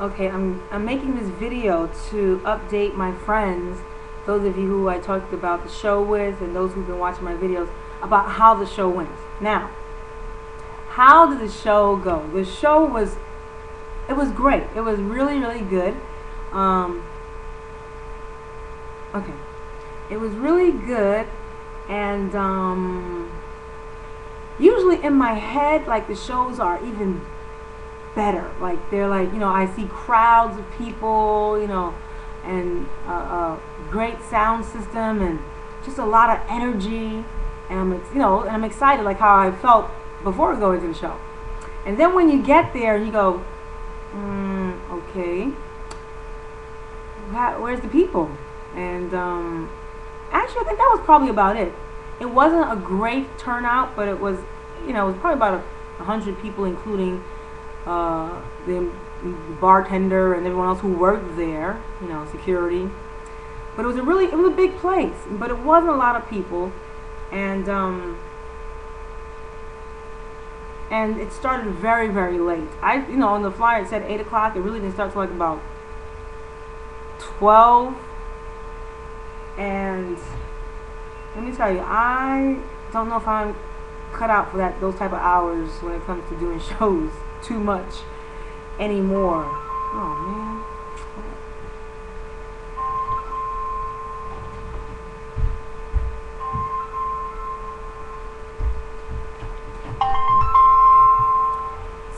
Okay, I'm making this video to update my friends, those of you who I talked about the show with and those who've been watching my videos, about how the show went. Now, how did the show go? The show was, it was great. It was really, really good. Um, okay. It was really good, and usually in my head, like, the shows are even better. Like, they're like, I see crowds of people, and great sound system and just a lot of energy. And I'm excited, like how I felt before going to the show. And then when you get there, you go, okay, where's the people? And actually, I think that was probably about it. It wasn't a great turnout, but it was, it was probably about 100 people, including the bartender and everyone else who worked there, security. But it was a big place, but it wasn't a lot of people, and it started very, very late. On the flyer it said 8 o'clock. It really didn't start till like about 12. And let me tell you, I don't know if I'm cut out for those type of hours when it comes to doing shows too much anymore. Oh man.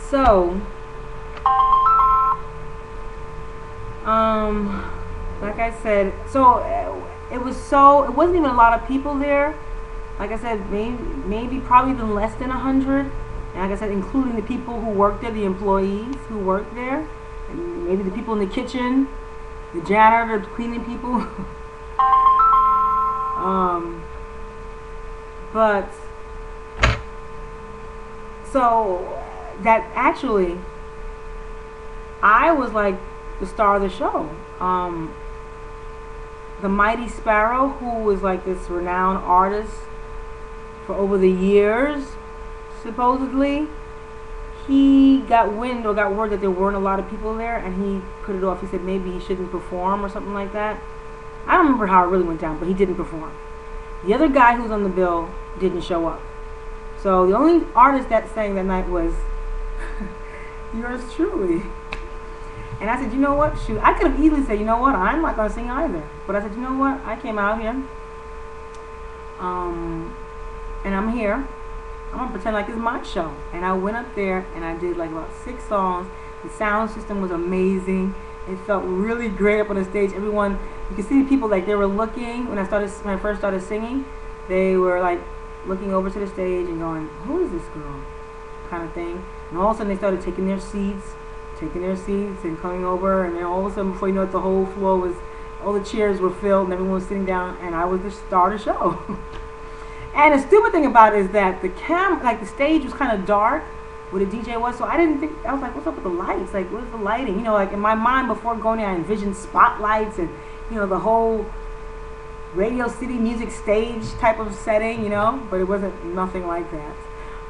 So, like I said, it wasn't even a lot of people there. Like I said, maybe probably even less than 100. And like I said, including the people who work there, the employees who work there, and maybe the people in the kitchen, the janitor, the cleaning people. But so that actually, I was like the star of the show. The mighty Sparrow, who was like this renowned artist for over the years, supposedly, he got word that there weren't a lot of people there, and he put it off. He said maybe he shouldn't perform or something like that. I don't remember how it really went down, but he didn't perform. The other guy who was on the bill didn't show up. So the only artist that sang that night was yours truly. And I said, you know what? Shoot, I could have easily said, you know what? I'm not going to sing either. But I said, you know what? I came out here. And I'm here. I'm going to pretend like it's my show. And I went up there and I did like about 6 songs. The sound system was amazing. It felt really great up on the stage. Everyone, you could see the people, like, they were looking when I first started singing. They were like looking over to the stage and going, who is this girl? Kind of thing. And all of a sudden they started taking their seats and coming over, and then all of a sudden, before you know it, the whole floor was, all the chairs were filled and everyone was sitting down, and I was the star of the show. And the stupid thing about it is that the stage was kind of dark where the DJ was, so I was like, what's up with the lights? Like, what's the lighting? Like, in my mind before going there, I envisioned spotlights and, the whole Radio City Music stage type of setting, but it wasn't nothing like that.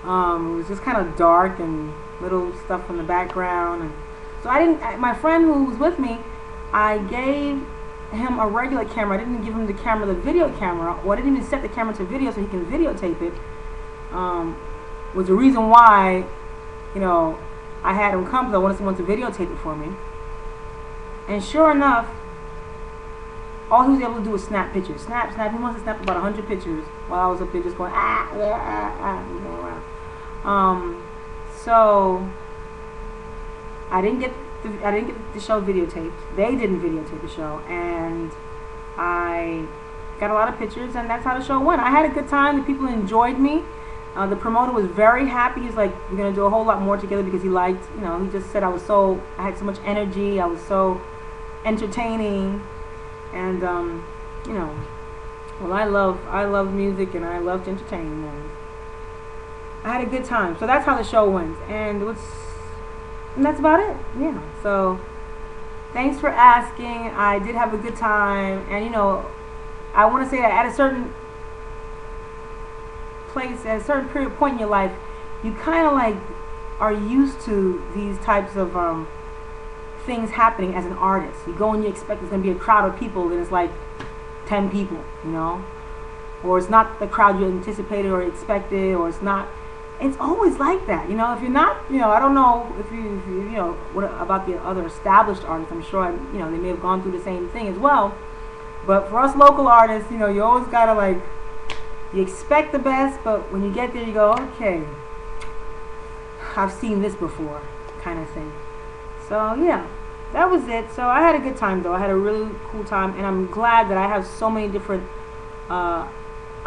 It was just kind of dark and little stuff in the background, and so my friend who was with me, I gave him a regular camera. I didn't give him the video camera, or I didn't even set the camera to video so he can videotape it. Was the reason why, I had him come, because I wanted someone to videotape it for me. And sure enough, all he was able to do was snap pictures. Snap. He must have snapped about 100 pictures while I was up there just going, going around. So I didn't get the show videotaped. They didn't videotape the show, and I got a lot of pictures, and that's how the show went. I had a good time. The people enjoyed me. The promoter was very happy. He's like, we're gonna do a whole lot more together, because he liked, he just said I had so much energy. I was so entertaining, and well, I love music, and I love to entertain, and I had a good time. So that's how the show went, and that's about it. Yeah. So thanks for asking. I did have a good time, and I want to say that at a certain place, at a certain point in your life, you kind of like are used to these types of things happening as an artist. You go and you expect there's going to be a crowd of people, and it's like 10 people, you know, or it's not the crowd you anticipated or expected, or it's not. It's always like that, you know. If you're not, you know, I don't know if you know, what about the other established artists. I'm sure, you know, they may have gone through the same thing as well. But for us local artists, you know, you always gotta, like, you expect the best, but when you get there, you go, okay, I've seen this before, kind of thing. So yeah, that was it. So I had a good time, though. I had a really cool time, and I'm glad that I have so many different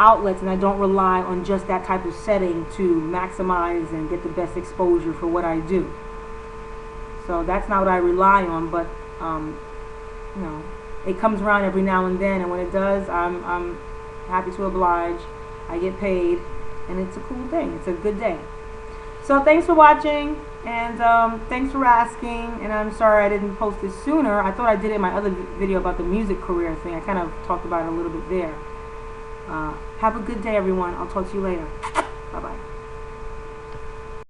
outlets, and I don't rely on just that type of setting to maximize and get the best exposure for what I do. So that's not what I rely on, but you know, it comes around every now and then, and when it does, I'm happy to oblige. I get paid, and it's a cool thing. It's a good day. So thanks for watching, and thanks for asking, and I'm sorry I didn't post this sooner. I thought I did it in my other video about the music career thing. I kind of talked about it a little bit there. Have a good day, everyone. I'll talk to you later. Bye-bye.